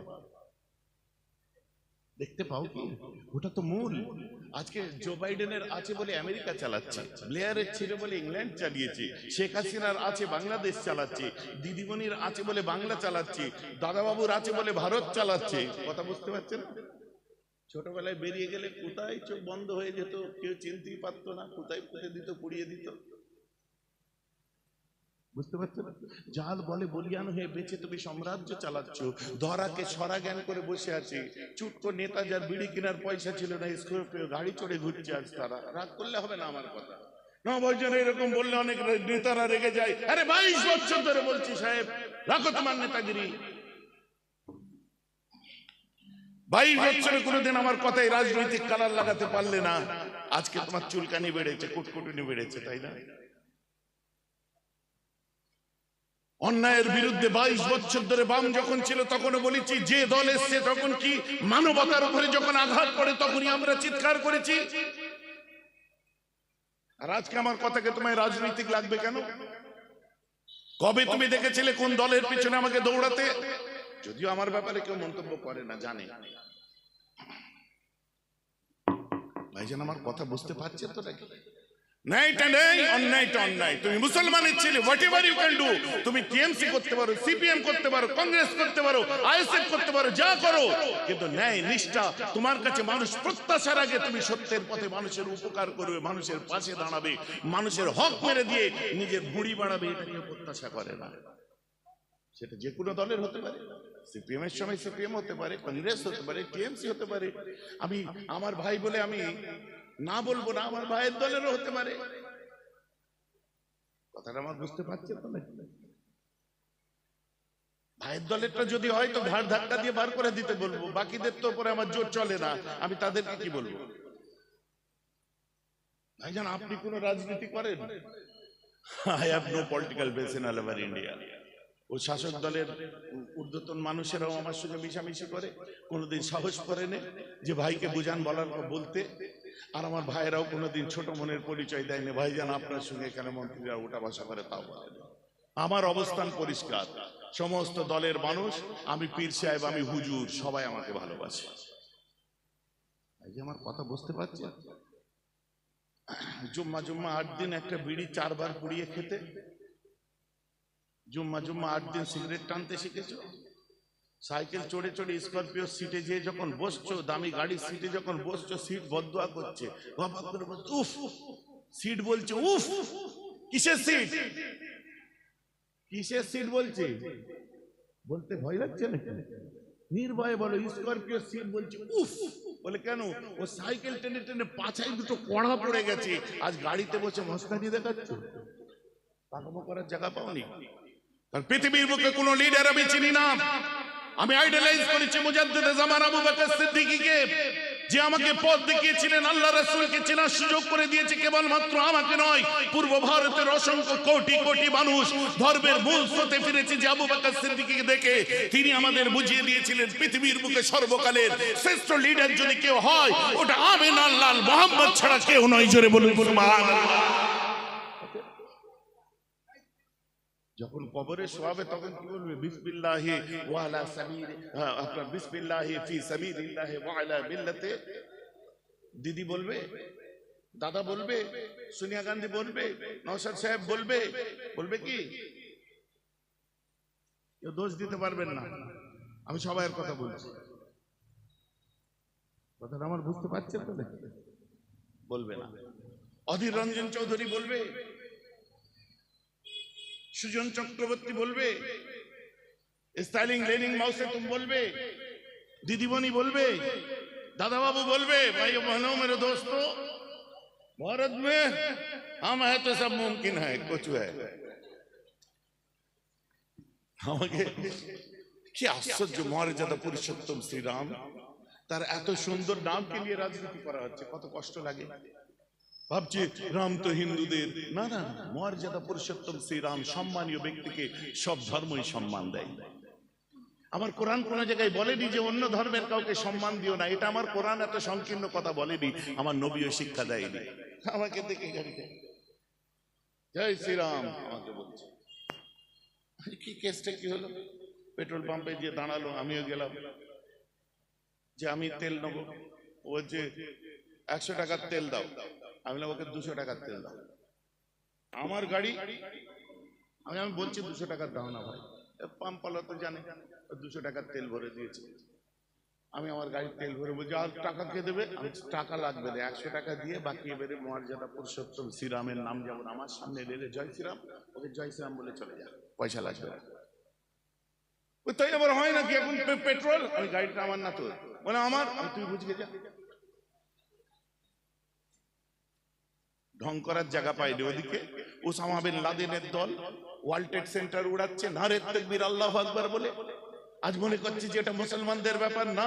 [SPEAKER 1] দেখতে পাও কি? ওটা তো মূল। আজকে জো বাইডেনের আছে বলে আমেরিকা চালাচ্ছে, ব্লেয়ারের ছিল বলে ইংল্যান্ড চালিয়েছে, শেখ হাসিনার আছে বাংলাদেশ চালাচ্ছে, দিদিমণির আছে বলে বাংলা চালাচ্ছে, দাদাবাবুর আছে বলে ভারত চালাচ্ছে। কথা বুঝতে পারছেন? ছোটবেলায় বেরিয়ে গেলে কোথায় চোখ বন্ধ হয়ে যেত, কেউ চিনতেই পারতো না, কোথায় পুঁতে দিত, পুড়িয়ে দিত। বুঝতে পারছেন? জাল বলে বলিয়ান হয়ে বেঁচে তুমি সাম্রাজ্য চালাচ্ছ, ধরাকে সরা জ্ঞান করে বসে আছে। চুটকো নেতা যার বিড়ি কেনার পয়সা ছিল না, স্কর্পিও গাড়ি চড়ে ঘুরছে আজ। তারা রাগ করলে হবে না আমার কথা, না বলছেন এরকম বললে অনেক নেতারা রেগে যায়। আরে 22 বছর ধরে বলছি সাহেব, রাখো তোমার নেতাগিরি। 22 বছরে কোনোদিন আমার কথায় রাজনৈতিক কালার লাগাতে পারলে না, আজকে তোমার চুলকানি বেড়েছে, কুটকুটুনি বেড়েছে, তাই না? অন্যায়ের বিরুদ্ধে 22 বছর ধরে বাম যখন ছিল তখনও বলেছি, যে দল এসছে তখন কি মানবতার উপরে যখন আঘাত পড়ে তখনই আমরা চিৎকার করেছি। আর আজকে আমার কথাকে তোমায় রাজনৈতিক লাগবে কেন? কবে তুমি দেখেছিলে কোন দলের পিছনে আমাকে দৌড়াতে? যদিও আমার ব্যাপারে কেউ মন্তব্য করে না, জানে। ভাইজান আমার কথা বুঝতে পারছে তো নাকি? ন্যায়টা নেই, অন্যায়টা অন্যায়। তুমি মুসলমানের ছেলে, whatever you can do. তুমি টিএমসি করতে পারো, সিপিএম করতে পারো, কংগ্রেস করতে পারো, আইএসএফ করতে পারো, যা করো, কিন্তু ন্যায় নিষ্ঠা তোমার কাছে মানুষ প্রত্যাশার আগে তুমি সত্যের পথে মানুষের উপকার করবে, মানুষের পাশে দাঁড়াবে, মানুষের হক মেরে দিয়ে নিজের ভুঁড়ি বাড়াবে, এটা কেউ প্রত্যাশা করে না। সেটা যে কোনো দলের হতে পারে, সিপিএম এর সময় সিপিএম হতে পারে, কংগ্রেস হতে পারে, টিএমসি হতে পারে। আমি আমার ভাই বলে আমি না বলবো না, আমার ভাইয়ের দলেরও হতে পারে। কথাটা আমার বুঝতে পারছে তো নাকি? ভাইয়ের দলেরটা যদি হয় তো ঘাড় ধাক্কা দিয়ে বার করে দিতে বলবো, বাকিদের তো উপরে আমার জোর চলে না, আমি তাদেরকে কি বলবো? ভাইজান আপনি কোন রাজনীতি করেন? I have no political base in all over India. ও শাসক দলের ঊর্ধ্বতন মানুষেরাও আমার সঙ্গে মিশামিশি করে, কোনোদিন সাহস করে না যে ভাইকে বুঝান বলার পর বলতে। আর আমার ভাইয়েরাও কোনোদিন ছোট মনের পরিচয় দেয়নি, ভাইজান আপনার সঙ্গে এখানে মন্ত্রীরা উঠা বসা করে, তাও বলে না। আমার অবস্থান পরিষ্কার, সমস্ত দলের মানুষ, আমি পীর সাহেব, আমি হুজুর, সবাই আমাকে ভালোবাসে। এই যে আমার কথা বুঝতে পারছি। জুম্মা 8 দিন একটা বিড়ি 4 বার পুড়িয়ে খেতে, জুম্মা 8 দিন সিগারেট টানতে শিখেছো, সাইকেল চড়ে চড়ে স্করপিও সিটে যেয়ে যখন বসছো, দামি গাড়ির সিটে যখন বসছো, সিট বদদুয়া করছে, উফ, সিট বলছে উফ। কিসের সিট? কিসের সিট বলছে? বলতে ভয় লাগছে নাকি? নির্ভয়ে বলো, স্করপিও সিট বলছে উফ। বলে কেন? ও সাইকেল টেনে টেনে পাছায় দুটো কড়া পড়ে গেছে, আজ গাড়িতে বসে মস্তানি দেখাচ্ছ, পাকামো করার জায়গা পাওনি। কারণ পৃথিবীর বুকে কোন লিডার আমি চিনি না। আমি আইডলাইজ করেছি মুজাদ্দিদে জামান আবু বকর সিদ্দিকীকে, যে আমাকে পথ দেখিয়েছিলেন, আল্লাহ রাসূলকে চেনার সুযোগ করে দিয়েছে। কেবলমাত্র আমাকে নয়, পূর্ব ভারতের অসংখ্য কোটি কোটি মানুষ ধর্মের মূল স্রোতে ফিরেছে যে আবু বকর সিদ্দিকীকে দেখে। তিনি আমাদের বুঝিয়ে দিয়েছিলেন পৃথিবীর বুকে সর্বকালের শ্রেষ্ঠ লিডার যদি কেউ হয়, ওটা আমিনা লাল মোহাম্মদ ছাড়া কেউ নয়। জোরে বলুন সুবহানাল্লাহ। যখন কবরে শোয়াবে তখন কি বলবে? বিসমিল্লাহি ওয়া আলা সাবিলি, আপনার বিসমিল্লাহি ফি সাবিলিল্লাহি ওয়া আলা মিল্লাতে। দিদি বলবে, দাদা বলবে, সোনিয়া গান্ধী বলবে, নওশাদ সাহেব বলবে, বলবে কি? কেউ দোষ দিতে পারবেন না, আমি সবাইয়ের কথা বলছি। কথাটা আমার বুঝতে পারছেন তো? বলবে না। অধীর রঞ্জন চৌধুরী বলবে, সুজন চক্রবর্তী বলবে, স্টাইলিং লেনিং মাউসেতুম বলবে, দিদিমণি বলবে, दादा बाबू बोलबे, भाई बहनों मेरे दोस्तों, भारत में हम है तो सब मुमकिन है, कुछ है। আমাকে কি আশ্চর্য, মর্যাদা পুরুষোত্তম শ্রীরাম, তার এত সুন্দর নামকে নিয়ে রাজনীতি করা হচ্ছে, কত কষ্ট লাগে। ভাবছি রাম তো হিন্দুদের, না না, মর্যাদা পুরুষোত্তম শ্রীরাম সম্মানীয় ব্যক্তিকে সব ধর্মই সম্মান দেয়। আমার কোরআন কোন জায়গায় বলেনি যে অন্য ধর্মের কাউকে সম্মান দিও না, এটা আমার কোরআন এত সংকীর্ণ কথা বলেনি, আমার নবীও শিক্ষা দেয়নি। আমাকে দেখে গাড়িতে জয় শ্রীরাম আমাকে বলছে। কি কেসটা কি হলো? পেট্রোল পাম্পে গিয়ে দাঁড়ালো, আমিও গেলাম, যে আমি তেল নেবো। ও যে 100 টাকার তেল দাও, আমি ওকে 200 টাকার তেল দাও। আমার গাড়ি, আমি বলছি 200 টাকার দাও না ভাই, পাম্পওয়ালা তো জানে 200 টাকার তেল ভরে দিয়েছে। আমি আমার গাড়ির তেল ভরে বলছি আর টাকা কে দেবে? টাকা লাগবে না, 100 টাকা দিয়ে বাকি এবারে মর্যাদা পুরুষোত্তম শ্রীরামের নাম যেমন আমার সামনে এলে জয় শ্রীরাম, ওকে জয় শ্রীরাম বলে চলে যা, পয়সা লাগবে না। তাই আবার হয় নাকি এখন পেট্রোল? আমি গাড়িটা আমার না তো, বলে আমার, তুই বুঝকে যা। ঢং করার জায়গা পাইনি। ওদিকে ওসামা বিন লাদেনের দল ওয়ার্ল্ড ট্রেড সেন্টার উড়াচ্ছে, নারে তাকবীর আল্লাহু আকবার বলে। আজ মনে করছি যে এটা মুসলমানদের ব্যাপার না,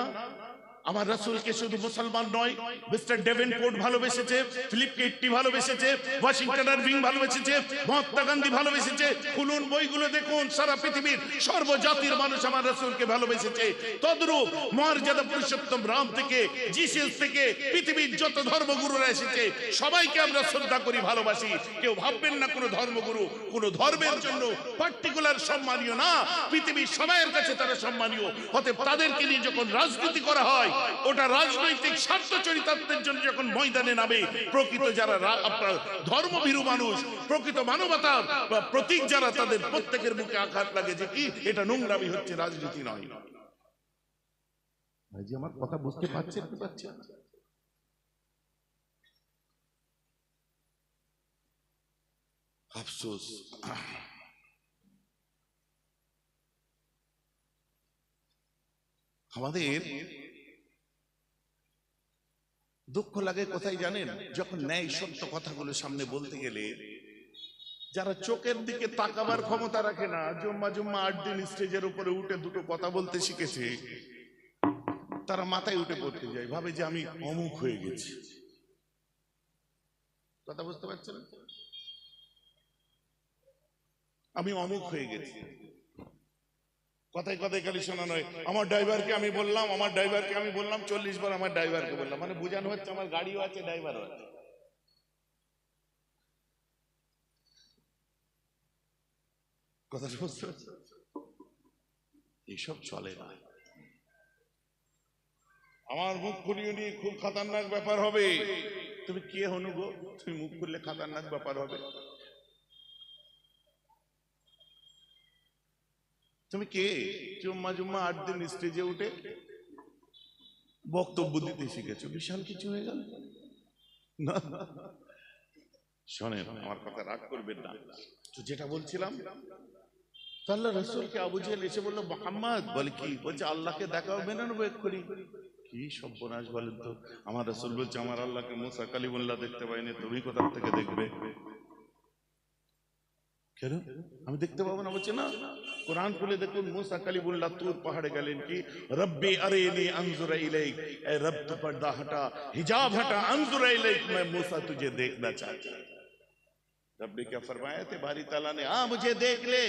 [SPEAKER 1] আমার রাসূলকে শুধু মুসলমান নয়, মিস্টার ডেভেনপোর্ট ভালোবেসেছে, ফিলিপ কেট্টি ভালোবেসেছে, ওয়াশিংটন আরভিং ভালোবেসেছে, মহাত্মা গান্ধী ভালোবেসেছে। খুলুন বইগুলো দেখুন, সারা পৃথিবীর সর্বজাতির মানুষ আমার রাসূলকে ভালোবেসেছে। তদ্রূপ মর্যাদা পুরুষোত্তম রাম থেকে, জিসাস থেকে পৃথিবীর যত ধর্মগুরুরা এসেছে সবাইকে আমরা শ্রদ্ধা করি, ভালোবাসি। কেউ ভাববেন না কোনো ধর্মগুরু কোনো ধর্মের জন্য পার্টিকুলার সম্মানীয় না, পৃথিবীর সবাইয়ের কাছে তারা সম্মানীয়। অতএব তাদেরকে নিয়ে যখন রাজনীতি করা হয়, ওটা রাজনৈতিক স্বার্থ চরিতার্থের জন্য যখন ময়দানে নামে, প্রকৃত যারা আপনার ধর্মভীরু মানুষ, প্রকৃত মানবতার প্রতীক যারা, তাদের প্রত্যেকের মুখে আঘাত লাগে যে কি এটা নোংরামি হচ্ছে, রাজনীতি নয়। ভাই জি আমার কথা বুঝতে পারছেন কি পাচ্ছেন? আফসোস, আমাদের দুঃখ লাগে কোথায় জানেন? যখন ন্যায় সত্য কথাগুলো সামনে বলতে গেলে যারা চোখের দিকে তাকাবার ক্ষমতা রাখে না, জুম্মা জুম্মা 8 দিন স্টেজের উপরে উঠে দুটো কথা বলতে শিখেছে, তারা মাথায় উঠে পড়তে যায়, ভাবে যে আমি অমুক হয়ে গেছি। কথা বুঝতে পারছেন? আমি অমুক হয়ে গেছি। কথায় কথায় খালি শোনা নয়, আমার ড্রাইভারকে আমি বললাম, আমার ড্রাইভারকে আমি বললাম, 40 বার আমার ড্রাইভারকে বললাম, মানে বোঝানো হচ্ছে আমার গাড়িও আছে, ড্রাইভারও আছে। কথা বুঝতে পারছেন? এইসব চলে না। আমার মুখ খুলিয়ে নিয়ে খুব খাতারনাক ব্যাপার হবে। তুমি কে হনু গো, তুমি মুখ খুললে খাতারনাক ব্যাপার হবে? তুমি কে? জুম্মা জুম্মা 8 দিন স্টেজে উঠে বক্তব্য দিতে শিখেছো, বিশাল কিছু হয়ে গেল না? শোনেন, আমার কথা রাগ করবেন না। তো যেটা বলছিলাম, আল্লাহ রাসূলকে আবু জেহেল এসে বলল, মুহাম্মদ বলে কি? বলছে আল্লাহকে দেখাও মেনে নেবো এক্ষুনি। কি সর্বনাশ বলেন তো! আমার রাসূল বলছে আমার আল্লাহকে মুসা কালিমুল্লাহ দেখতে পাইনি, তুমি কোথা থেকে দেখবে? কেন আমি দেখতে পাবো না? বলছে না, কোরআন খুলে দেখুন, মুসা কালিমুল্লাহ তুর পাহাড়ে গেলেন কি, রব্বি আরিনি আনজুর ইলাইক, এ রব তো পর্দা হটা, हिजाब हटा, अनजुर इलैक, मैं मूसा तुझे देखना चाहता हूं। रब ने क्या फरमाया थे? बारी ताला ने, हाँ मुझे देख ले।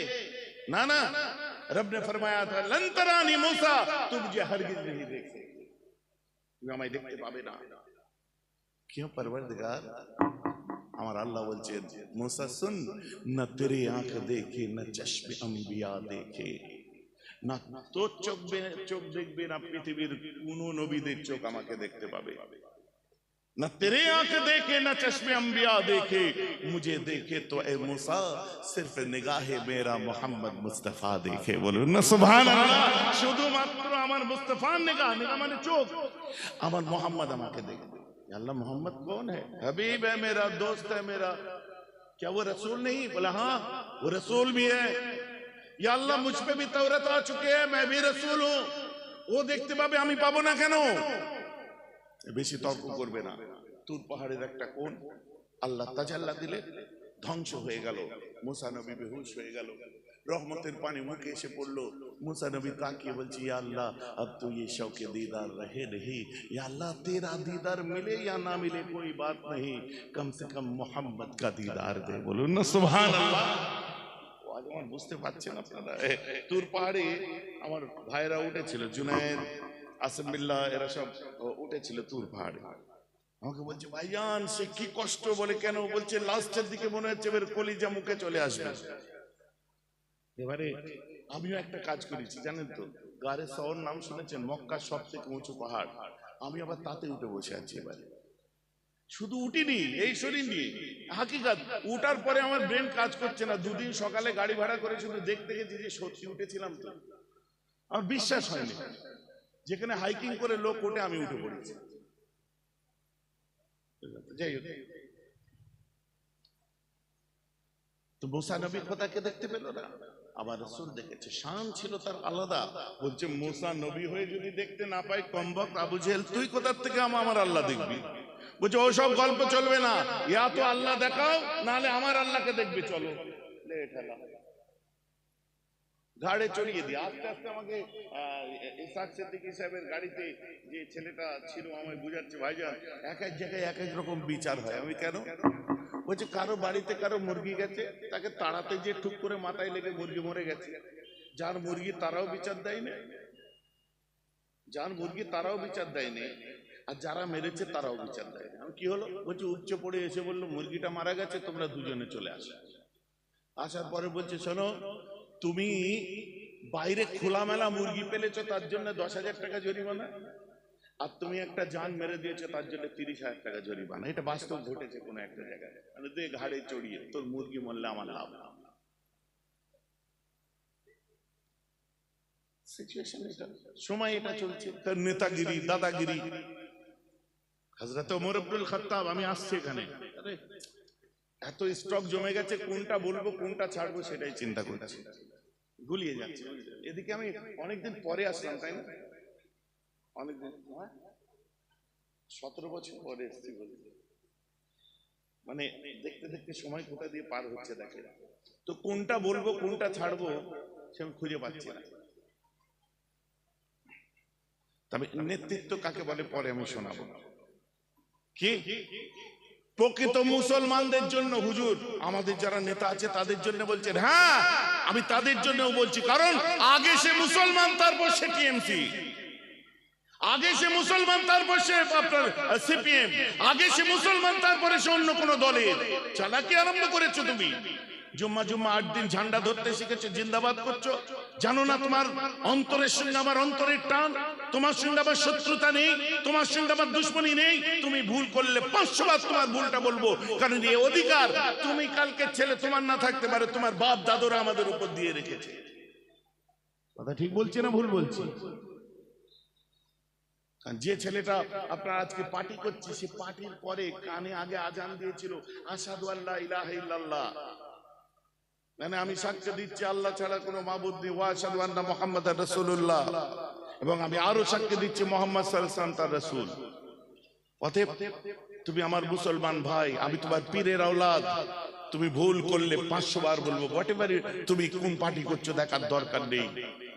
[SPEAKER 1] ना ना, रब ने फरमाया था, लन तरानी मूसा, तू मुझे हरगिज नहीं देख सकते, তুমি আমায় দেখতে পাবে না। क्यों परवरदिगार? আমার আল্লাহ বলছেন, मूसा सुन, न तेरी आंख देखे न चश्मे अंबिया देखे, না তোর চোখ দেখবে না পৃথিবীর কোন নবীদের চোখ আমাকে দেখতে পাবে না। तेरे आंख देखे न चश्मे अंबिया देखे, मुझे देखे तो ए मूसा सिर्फ निगाहे मेरा मोहम्मद मुस्तफा देखे। बोलो ना सुभान अल्लाह। শুধুমাত্র আমার মুস্তাফার নিগাহ, নিগাহ মানে চোখ, আমার মোহাম্মদ আমাকে দেখবে। अल्लाह मोहम्मद कौन है? हबीब है मेरा, दोस्त है मेरा। क्या वो रसूल नहीं? बोला हाँ वो रसूल भी है। या अल्लाह मुझ पे भी तौरात आ चुके हैं, मैं भी रसूल हूं। वो देखते पाबे, আমি পাবো না কেন? বেশি তর্ক করবে না। তুর পাহাড়ের একটা কোণ আল্লাহ তাজাল্লা দিলে ধ্বংস হয়ে গেল, মুসা নবী বেহুশ হয়ে গেল, রহমতের পানি মুখে এসে পড়লো। মুসা নবী তাকিয়ে বলছে, ইয়া আল্লাহ अब तो ये शौक दीदार रहे नहीं, या अल्लाह तेरा दीदार मिले या ना मिले कोई बात नहीं, कम से कम मोहम्मद का दीदार दे। बोलो ना सुभान अल्लाह। আমার বুঝতে পারছেন আপনারা? তুর পাহাড়ে আমার ভাইরা উঠেছিল, জুনায়েদ, আসিম বিল্লাহ, এরা সব উঠেছিল তুর পাহাড়ে। আমাকে বলছে, ভাইজান সে কি কষ্ট। বলে কেন? বলছে লাস্টের দিকে মনে হচ্ছে এবার কলিজা মুখে চলে আসবে। এবারে আমিও একটা কাজ করেছি জানেন তো, গারে সওর নাম শুনেছেন? মক্কার সবথেকে উঁচু পাহাড়, আমি আবার তাতে উঠে বসে আছি। এবারে শুধু উঠিনি, এই শরীর নিয়ে, হাকিকাত উঠার পরে আমার ব্রেন কাজ করছে না। দুদিন সকালে গাড়ি ভাড়া করে শুধু দেখতে গেছি যে সত্যি উঠেছিলাম তো। আমার বিশ্বাস হয়নি, যেখানে হাইকিং করে লোক ওঠে আমি উঠে পড়েছি। যাই হোক, তো মুসা নবী খোদাকে দেখতে পেল না, আবার রাসূল দেখেছে। শান ছিল তার আলাদা। বলছে মুসা নবী হয়ে যদি দেখতে না পাই, কমবক্ত আবু জেহেল তুই কোথা থেকে আমার আল্লাহ দেখবি? বলছে ওসব গল্প চলবে না, ইয়া তো আল্লাহ দেখাও, নাহলে আমার আল্লাহকে দেখবে, চলো। ঘাড়ে চড়িয়ে দিয়ে আস্তে আস্তে আমাকে ইসহাক সিদ্দিকী সাহেবের গাড়িতে যে ছেলেটা ছিল আমায় বুঝাচ্ছে, ভাইজান এক এক জায়গায় এক এক রকম বিচার হয়। আমি কেন? বলছে কারো বাড়িতে কারো মুরগি গেছে, তাকে তাড়াতে যে ঠুক করে মাথায় লেগে মুরগি মরে গেছে। যার মুরগি তারাও বিচার দেয়নি, যার মুরগি তারাও বিচার দেয়নি, আর যারা মেরেছে তারাও বিচার দেয়নি। আমি কি হলো? বলছে উপচে পড়ে এসে বললো মুরগিটা মারা গেছে, তোমরা দুজনে চলে আসো। আসার পরে বলছে শোনো, তুমি বাইরে খোলামেলা মুরগি পেলেছো তার জন্য 10,000 টাকা জরিমানা, আর তুমি একটা জান মেরে দিয়েছো তার জন্য 30,000 টাকা জরিমানা। এটা বাস্তব ঘটেছে কোনো একটা জায়গায়। মানে দে ঘাড়ে চড়িয়ে, তোর মুরগি মরলে আমার লাভ। সিচুয়েশন এটা, সময় এটা চলছে। তার নেতাগিরি, দাদাগিরি। হযরত ওমর ইবনুল খাত্তাব, আমি আসছি এখানে, আরে এত স্টক জমে গেছে, কোনটা বলবো কোনটা ছাড়বো সেটাই চিন্তা করছি, গুলিয়ে যাচ্ছে। এদিকে আমি অনেকদিন পরে আসলাম, তাই না? অনেকদিন, 17 বছর পরে এসেছি বলতে, মানে দেখতে দেখতে সময় কোথা দিয়ে পার হচ্ছে দেখে। তো কোনটা বলবো কোনটা ছাড়বো সে আমি খুঁজে পাচ্ছি না। তবে নেতৃত্ব কাকে বলে পরে আমি শোনাবো। কি প্রকৃত মুসলমানদের জন্য হুজুর আমাদের যারা নেতা আছে তাদের জন্য বলছেন? হ্যাঁ, আমি তাদের জন্যও বলছি, কারণ আগে সে মুসলমান, তারপর সে টিএমসি, আগে সে মুসলমান, তারপর সে আপনার সিপিএম, আগে সে মুসলমান, তারপরে সে অন্য কোন দলের। চালাকি আরম্ভ করেছো তুমি। জুম্মা 8 দিন ঝান্ডা ধরতে শিখেছো, জিন্দাবাদ করছো। জানো না তোমার অন্তরের সঙ্গে আমার অন্তরের টান, তোমার সঙ্গে আমার শত্রুতা নেই, তোমার সঙ্গে আমার দুশ্মনী নেই। তুমি ভুল করলে 500 বার তোমার ভুলটা বলবো, কারণ এই অধিকার তুমি কালকে ছেলে তোমার না থাকতে পারে, তোমার বাপ দাদুরা আমাদের উপর দিয়ে রেখেছে। কথা ঠিক বলছি না ভুল বলছি? যে ছেলেটা আপনার আজকে পার্টি করছে, সে পার্টির পরে কানে আগে আজান দিয়েছিল আশহাদু আল্লা ইলাহা ইল্লাল্লাহ, মানে আমি সাক্ষ্য দিচ্ছি আল্লাহ ছাড়া কোনো মাবুদ নেই, ওয়া আশহাদু আন্না মুহাম্মাদার রাসূলুল্লাহ, এবং আমি আরো সাক্ষ্য দিচ্ছি মুহাম্মদ সাল্লাল্লাহু আলাইহি ওয়াসাল্লাম তার রাসূল। অতএব তুমি আমার মুসলমান ভাই, আমি তোমার পীরের আওলাদ। তুমি ভুল করলে 500 বার বলবো, হোয়াটএভার। তুমি কোন পার্টি করছো দেখার দরকার নেই।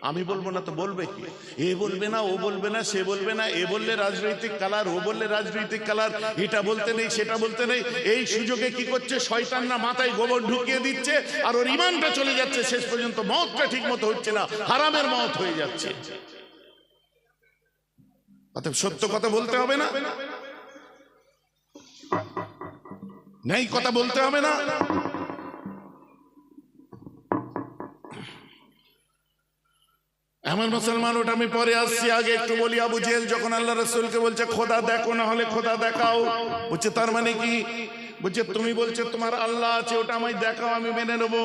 [SPEAKER 1] আমি বলবো না তো বলবে কি? এ বলবে না, ও বলবে না, সে বলবে না, এ বললে রাজনৈতিক কালার, ও বললে রাজনৈতিক কালার, এটা বলতে নেই সেটা বলতে নেই। এই সুযোগে কি করছে শয়তান না মাথায় গোবর ঢুকিয়ে দিচ্ছে, আর ওর ঈমানটা চলে যাচ্ছে, শেষ পর্যন্ত মওতটা ঠিক মতো হচ্ছে না, হারামের মওত হয়ে যাচ্ছে। অতএব সত্য কথা বলতে হবে না, নেই কথা বলতে হবে না। এমন মুসলমান, ওটা আমি পরে আসছি, আগে একটু বলি। আবু জেহেল যখন আল্লাহ রাসূলকে বলছে খোদা দেখো, না হলে খোদা দেখাও, বলছে তার মানে কি? বলছে তুমি বলছো তোমার আল্লাহ আছে, ওটা আমায় দেখাও, আমি মেনে নেবো।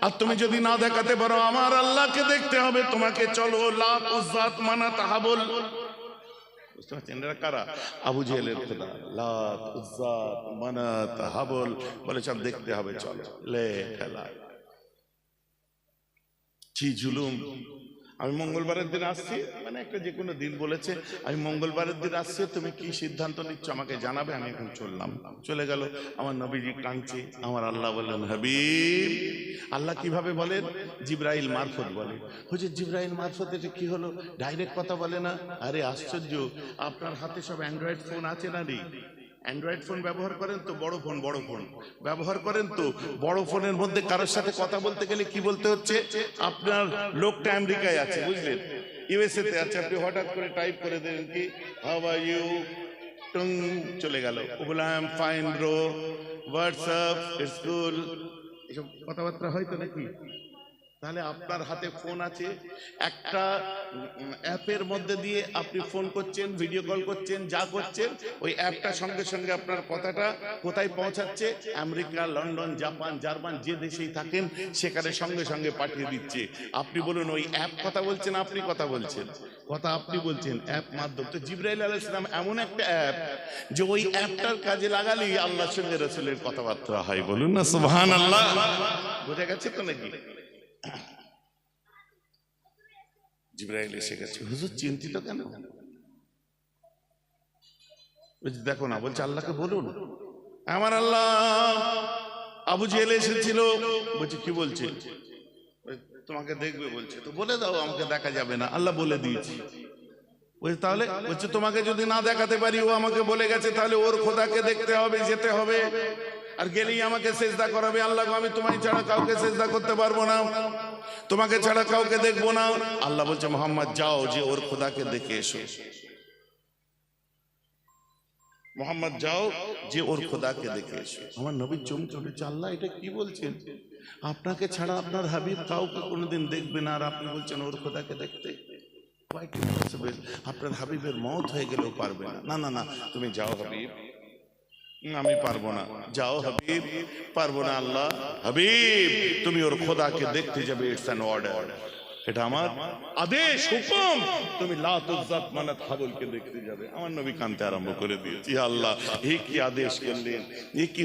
[SPEAKER 1] আর তুমি যদি না দেখাতে পারো, আমার আল্লাহকে দেখতে হবে তোমাকে। চলো, লাত, উজ্জাত, মানাত, হাবল, বুঝতে পারছেন এরা কারা? আবু জেহেলের খোদা লাত, উজ্জাত, মানাত, হাবল, বলে সব দেখতে হবে, চলো লে খেলা। কি জুলুম! আমি মঙ্গলবারের দিন আসছি, মানে একটা যে কোনো দিন বলেছে, আমি মঙ্গলবারের দিন আসছি, তুমি কি সিদ্ধান্ত নিচ্ছ আমাকে জানাবে। আমি এখন চললাম, চলে গেল। আমার নবীজি কাঁদছে, আমার আল্লাহ বললেন হাবিব। আল্লাহ কিভাবে বলেন? জিবরাইল মারফত বলে। হুজুর জিবরাইল মারফত এটা কি হলো? ডাইরেক্ট কথা বলে না? আরে আশ্চর্য, আপনার হাতে সব অ্যান্ড্রয়েড ফোন আছে না নেই? অ্যান্ড্রয়েড ফোন ব্যবহার করেন তো? বড় ফোন ব্যবহার করেন তো? বড় ফোনের মধ্যে কারোর সাথে কথা বলতে গেলে কি বলতে হচ্ছে? আপনার লোকটা আমেরিকায় আছে, বুঝলেন, ইউএসএ তে আছে, আপনি হঠাৎ করে টাইপ করে দেবেন কি হাউ আর ইউ, টং চলে গেল। ও বলে I am fine bro, WhatsApp, it's cool, এসব কথাবার্তা হয়তো নাকি? তাহলে আপনার হাতে ফোন আছে, একটা অ্যাপের মধ্যে দিয়ে আপনি ফোন করছেন, ভিডিও কল করছেন, যা করছেন, ওই অ্যাপটা সঙ্গে সঙ্গে আপনার কথাটা কোথায় পৌঁছাচ্ছে? আমেরিকা, লন্ডন, জাপান, জার্মান, যে দেশেই থাকেন সেখানে সঙ্গে সঙ্গে পাঠিয়ে দিচ্ছে। আপনি বলুন ওই অ্যাপ কথা বলছেন, আপনি কথা বলছেন, কথা আপনি বলছেন অ্যাপ মাধ্যম। তো জিবরাইল আলাইহিস সালাম এমন একটা অ্যাপ যে ওই অ্যাপটার কাজে লাগালেই আল্লাহর সঙ্গে রাসূলের কথাবার্তা হয়। বলুন না সুবহানাল্লাহ। বোঝা গেছে তো নাকি? জিবরাইল এসে গেছে। হুজুর চিন্তিত কেন? দেখো না, বলছে আল্লাহকে বলুন। আমার আল্লাহ, আবু জেহেল এসেছিল। বলছে কি বলছে? তোমাকে দেখবে বলছে, তো বলে দাও আমাকে দেখা যাবে না, আল্লাহ বলে দিয়েছি। বলছে তাহলে, বলছে তোমাকে যদি না দেখাতে পারি, ও আমাকে বলে গেছে, তাহলে ওর খোদাকে দেখতে হবে, যেতে হবে, আর গেলেই আমাকে সেজদা করাবে। আল্লাহ আমি তোমায় ছাড়া কাউকে সেজদা করতে পারবো না, তোমাকে ছাড়া কাউকে দেখবো না। আল্লাহ বলছে মোহাম্মদ যাও, যে ওর খোদাকে দেখে এসো। মোহাম্মদ যাও, যে ওর খোদাকে দেখে এসো। আমার নবী চমকে উঠেছে, আল্লাহ এটা কি বলছেন? আপনাকে ছাড়া আপনার হাবিব কাউকে কোনোদিন দেখবে না, আর আপনি বলছেন ওর খোদাকে দেখতে? আপনার হাবিবের মওত হয়ে গেলেও পারবে না। না না না, তুমি যাও হাবিব, আমি পারবো না, যাও হাবিব, পারবো না। আল্লাহ হাবিব তুমি ওর খোদাকে দেখতে যাবে, ইটস অ্যান অর্ডার, এটা আমার আদেশ, হুকুম, তুমি লাত উজ্জাত মানাত হাবলকে দেখতে যাবে। আমার নবী কানতে আরম্ভ করে দিয়েছি, আল্লাহ এ কি আদেশ করলেন, এ কি